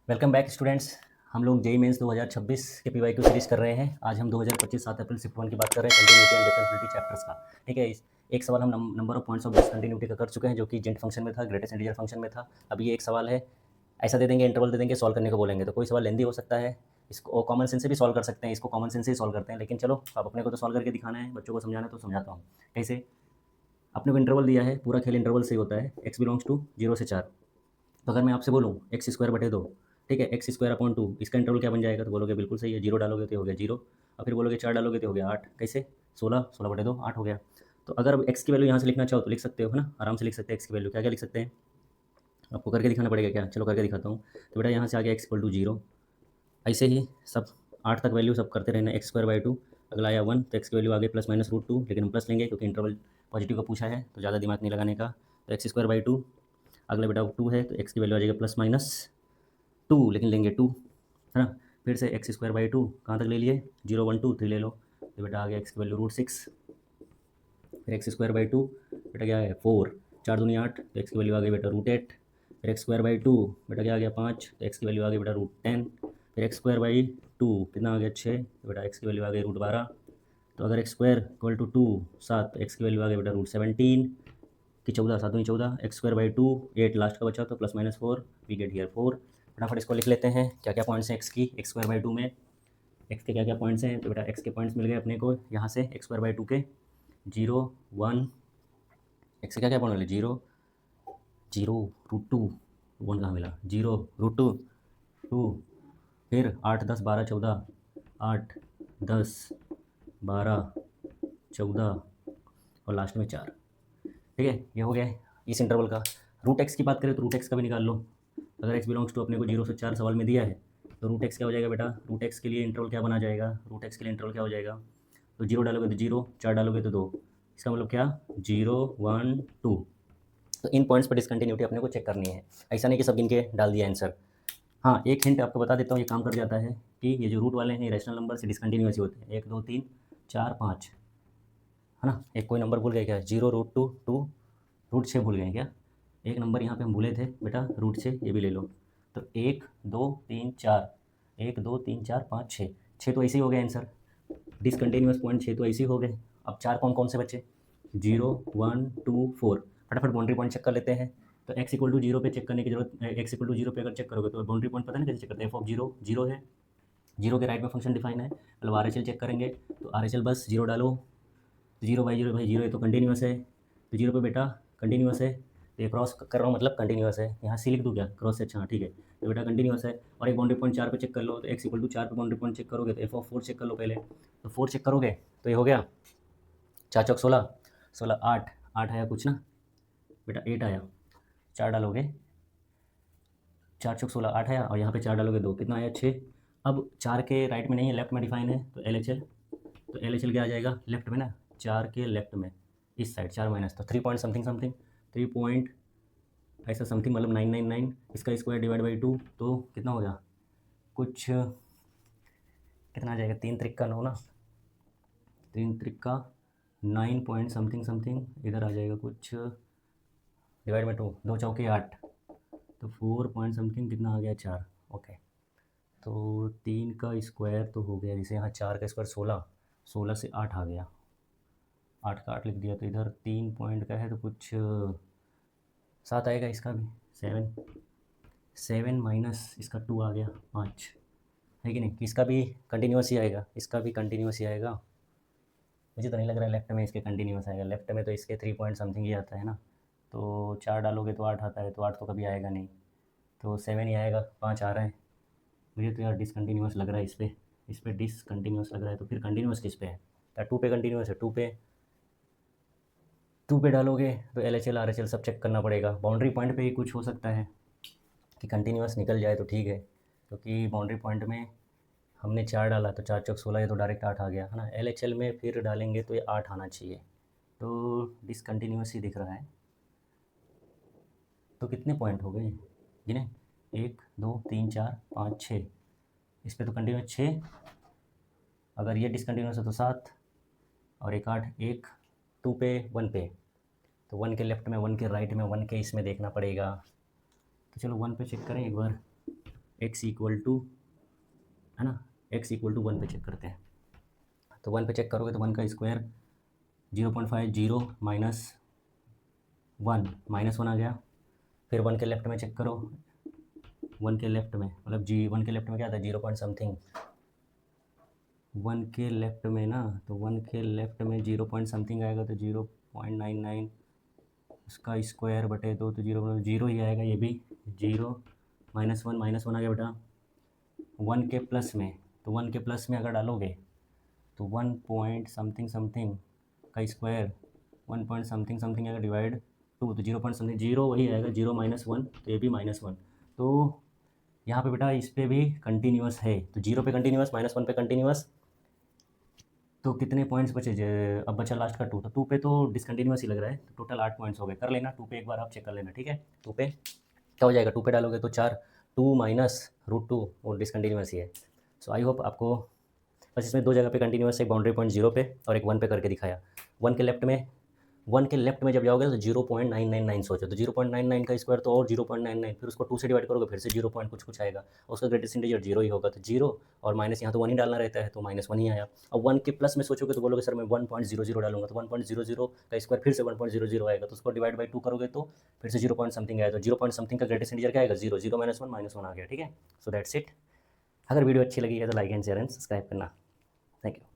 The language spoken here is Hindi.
Welcome back students. हम लोग जेई मेंस 2026 के पीवाईक्यू सीरीज कर रहे हैं। आज हम 2025 7 अप्रैल शिफ्ट 1 की बात कर रहे हैं, कंटिन्यूटी एंड डिफरेंशिएबिलिटी चैप्टर्स का। ठीक है, एक सवाल हम number of points of discontinuity का कर चुके हैं, जो कि जेंट फंक्शन में था, ग्रेटेस्ट इंटीजर फंक्शन में था। अब ये एक सवाल है, ऐसा दे देंगे, इंटरवल दे देंगे, सॉल्व करने को बोलेंगे, तो कोई सवाल लेंदी हो सकता है। इसको कॉमन सेंस से भी सॉल्व कर सकते हैं, इसको कॉमन सेंस से ही सॉल्व करते हैं, लेकिन चलो अब अपने को तो सॉल्व करके दिखाना है, बच्चों को समझाना है तो समझाता हूँ कैसे। अपने को इंटरवल दिया है, पूरा खेल इंटरवल से ही होता है, एक्स बिलोंग्स टू 0 से 4। तो अगर मैं आपसे बोलूँ एक्स स्क्वायर बटे 2, ठीक है, एक्स स्क्वायर अपॉन 2, इसका इंटरवल क्या बन जाएगा, तो बोलोगे बिल्कुल सही है, 0 डालोगे तो हो गया 0, और फिर बोलोगे 4 डालोगे तो हो गया 8। कैसे? 16, 16 बटे 2 8 हो गया। तो अगर अब एक्स की वैल्यू यहाँ से लिखना चाहो तो लिख सकते हो, है ना, आराम से लिख सकते हैं। एक्स की वैल्यू क्या क्या लिख सकते हैं, आपको करके दिखाना पड़ेगा क्या, चलो करके दिखाता हूँ। तो बेटा यहाँ से आ गया एक्स इक्वल टू 0, ऐसे ही सब 8 तक वैल्यू सब करते रहना, एक्स स्क्वायर बाई 2, अगला आया 1, तो एक्स की वैल्यू आ गई प्लस माइनस रूट 2, लेकिन हम प्लस लेंगे क्योंकि इंटरवल पॉजिटिव का पूछा है, तो ज़्यादा दिमाग नहीं लगाने का। तो एक्स स्क्वायर बाई 2, अगला बेटा 2 है, तो एक्स की वैल्यू आ जाएगी प्लस माइनस 2, लेकिन लेंगे 2, है ना। फिर से एक्स स्क्वायर बाई 2 कहाँ तक ले लिए, 0 1 2 3 ले लो, तो बेटा आ गया एक्स की वैल्यू रूट 6। फिर एक्स स्क्वायर बाई 2 बेटा क्या है 4, 4 दूनी 8, तो एक्स की वैल्यू आ गई बेटा रूट 8। फिर एक्स स्क्वायर बाई 2 बेटा क्या आ गया 5, तो एक्स की वैल्यू आ गई बेटा रूट 10। फिर एक्स स्क्वायर बाई 2 कितना आ गया 6, तो बेटा एक्स की वैल्यू आ गई रूट 12। तो अगर एक्स स्क्वायर इक्वल टू 2 7, तो एक्स की वैल्यू आ गई बेटा रूट 17 की 14, 7 दूनी 14, एक्स स्क्वायर बाई 2 8 लास्ट का बचा, तो plus minus 4, we get here 4। फटाफट इसको लिख लेते हैं, क्या क्या पॉइंट्स हैं एक्स की, एक्स स्क्वायर बाई 2 में एक्स के क्या क्या पॉइंट्स हैं। तो बेटा एक्स के पॉइंट्स मिल गए अपने को यहाँ से, एक्स स्क्वायर बाई 2 के 0 1, एक्स के क्या क्या पॉइंट मिले 0 0 रूट 2, 1 कहाँ मिला 0 रूट 2 2, फिर 8 10 12 14, 8 10 12 14 और लास्ट में 4। ठीक है, ये हो गया इस इंटरवल का। रूट एक्स की बात करें तो रूट एक्स का भी निकाल लो। अगर एक्स बिलोंग्स टू अपने को 0 से 4 सवाल में दिया है, तो रूट एक्स क्या हो जाएगा बेटा, रूट एक्स के लिए इंटरवल क्या बना जाएगा, रूट एक्स के लिए इंटरवल क्या हो जाएगा, तो 0 डालोगे तो 0, 4 डालोगे तो 2, इसका मतलब क्या 0 1 2। तो इन पॉइंट्स पर डिसकंटिन्यूटी अपने को चेक करनी है, ऐसा नहीं कि सब गिन के डाल दिया आंसर। हाँ, एक हिंट आपको बता देता हूँ, ये काम कर जाता है कि ये जो रूट वाले हैं रैशनल नंबर से डिसकंटिन्यूस होते हैं, 1 2 3 4 5, है ना। एक कोई नंबर भूल गए क्या, 0 रूट 2 2, रूट 6 भूल गए क्या, एक नंबर यहाँ पे हम भूले थे बेटा रूट 6, ये भी ले लो। तो 1 2 3 4, 1 2 3 4 5 6, 6 तो ऐसे ही हो गए आंसर, डिसकंटिन्यूस पॉइंट 6 तो ऐसे ही हो गए। अब 4 कौन कौन से बचे, 0 1 2 4, फटाफट बाउंड्री पॉइंट चेक कर लेते हैं। तो एक्स इक्वल टू 0 पे चेक करने की जरूरत, एक्स इक्वल टू 0 पे अगर चेक करोगे तो बाउंड्री पॉइंट पता नहीं कैसे चेक करते हैं, एफ ऑफ 0 0 है, 0 के राइट में फंक्शन डिफाइन है, मतलब आर एच एल चेक करेंगे, तो आर एच एल बस 0 डालो, तो 0 बाई 0 भाई 0 है तो कंटिन्यूस है, तो 0 पे बेटा कंटिन्यूस है, तो ये क्रॉस कर रहा हूँ मतलब कंटिन्यूस है, यहाँ सी लिख दूँ क्या क्रॉस से, अच्छा हाँ ठीक है, तो बेटा कंटिन्यूस है। और एक बाउंड्री पॉइंट 4 पे चेक कर लो, तो एक्स इक्वल टू 4 पे बाउंड्री पॉइंट चेक करोगे तो एफ ऑफ 4 चेक कर लो पहले, तो 4 चेक करोगे तो ये हो गया 4 चौक 16, 16 8, 8 आया कुछ ना बेटा 8 आया, 4 डालोगे 4 चौक 16 8 आया, और यहाँ पे 4 डालोगे 2, कितना आया 6। अब 4 के राइट में नहीं है, लेफ्ट में डिफाइन है, तो एल एच एल, तो एल एच एल क्या आ जाएगा लेफ्ट में ना, 4 के लेफ्ट में इस साइड 4 माइनस, तो 3 पॉइंट समथिंग समथिंग, 3 पॉइंट ऐसा समथिंग, मतलब 999, इसका स्क्वायर डिवाइड बाई 2, तो कितना हो गया कुछ, कितना आ जाएगा, 3 त्रिक का 9 ना, 3 त्रिक का 9 पॉइंट समथिंग समथिंग, इधर आ जाएगा कुछ डिवाइड बाई 2, 2 चौके 8, तो 4 पॉइंट समथिंग कितना आ गया 4। ओके, तो 3 का स्क्वायर तो हो गया, जैसे यहाँ 4 का स्क्वायर 16, 16 से 8 आ गया, 8 का 8 लिख दिया, तो इधर 3 पॉइंट का है तो कुछ 7 आएगा, इसका भी 7, 7 माइनस इसका 2 आ गया 5, है कि नहीं, इसका भी कंटिन्यूस ही आएगा, इसका भी कंटिन्यूस ही आएगा, मुझे तो नहीं लग रहा है लेफ्ट में इसके कंटिन्यूस आएगा, लेफ्ट में तो इसके 3 पॉइंट समथिंग ही आता है ना, तो 4 डालोगे तो 8 आता है, तो 8 तो कभी आएगा नहीं, तो 7 ही आएगा, 5 आ रहा है। मुझे तो यार डिसकंटिन्यूस लग रहा है इस पर डिसकंटिन्यूस लग रहा है, तो फिर कंटिन्यूस किस पे है, या 2 पे कंटिन्यूस है, 2 पे डालोगे तो L H L R H L सब चेक करना पड़ेगा, बाउंड्री पॉइंट पे ही कुछ हो सकता है कि कंटिन्यूस निकल जाए तो ठीक है, क्योंकि बाउंड्री पॉइंट में हमने 4 डाला तो 4 चौक 16, ये तो डायरेक्ट 8 आ गया है ना, एल एच एल में फिर डालेंगे तो ये 8 आना चाहिए, तो डिसकंटिन्यूस ही दिख रहा है। तो कितने पॉइंट हो गए गिने, 1 2 3 4 5 6, इस पर तो कंटिन्यूस 6, अगर ये डिसकंटिन्यूस है तो 7, और एक 8, एक 2 पे 1 पे, तो 1 के लेफ्ट में 1 के राइट में 1 के इसमें देखना पड़ेगा, तो चलो 1 पे चेक करें एक बार, x इक्वल टू, है ना, x इक्वल टू 1 पे चेक करते हैं। तो 1 पे चेक करोगे तो 1 का स्क्वायर 0.50 माइनस 1 -1 आ गया। फिर 1 के लेफ्ट में चेक करो, 1 के लेफ्ट में मतलब 1 के लेफ्ट में क्या आता है 0 पॉइंट समथिंग, 1 के लेफ्ट में ना, तो 1 के लेफ्ट में 0 पॉइंट समथिंग आएगा तो 0.99 उसका स्क्वायर बटे 2 तो 0 ही आएगा, ये भी 0 -1 आ गया बेटा। 1 के प्लस में, तो 1 के प्लस में अगर डालोगे तो 1 पॉइंट समथिंग समथिंग का स्क्वायर 1 पॉइंट समथिंग समथिंग आएगा डिवाइड 2 तो 0 पॉइंट समथिंग, 0 वही आएगा 0 -1 तो ये भी -1। तो यहाँ पे बेटा इस पे भी कंटिन्यूअस है, तो 0 पे कंटिन्यूअस, -1 पे कंटिन्यूअस, तो कितने पॉइंट्स बचे? अब बचा लास्ट का 2, तो 2 पे तो डिसकंटिन्यूअस ही लग रहा है, तो टोटल 8 पॉइंट्स हो गए। कर लेना 2 पे, एक बार आप चेक कर लेना, ठीक है। 2 पे क्या हो जाएगा, 2 पे डालोगे तो 4, 2 माइनस √2 और डिसकंटिन्यूअस ही है। सो आई होप आपको, बस इसमें 2 जगह पे कंटिन्यूअस, एक बाउंड्री पॉइंट 0 पे और एक 1 पे करके दिखाया। 1 के लेफ्ट में जब जाओगे तो 0.999 सोचो, तो 0.99 का स्क्वायर तो और 0.99, फिर उसको 2 से डिवाइड करोगे फिर से 0 पॉइंट कुछ कुछ आएगा, और उसका ग्रेटेस्ट इंटीजर 0 ही होगा, तो 0 और माइनस यहाँ तो 1 ही डालना रहता है, तो -1 ही आया। अब 1 के प्लस में सोचोगे तो बोलोगे सर मैं 1.00 डालूंगा, तो 1.00 का स्क्वायर फिर से 1.00 आएगा, तो उसको डिवाइड बाई 2 करोगे तो फिर से 0 पॉइंट समथिंग आएगा, तो 0 पॉइंट समथिंग का ग्रेटेस्ट इंटीजर क्या आएगा 0, 0 -1 आ गया, ठीक है। So that's it. अगर वीडियो अच्छी लगी है तो like and share and subscribe करना। Thank you.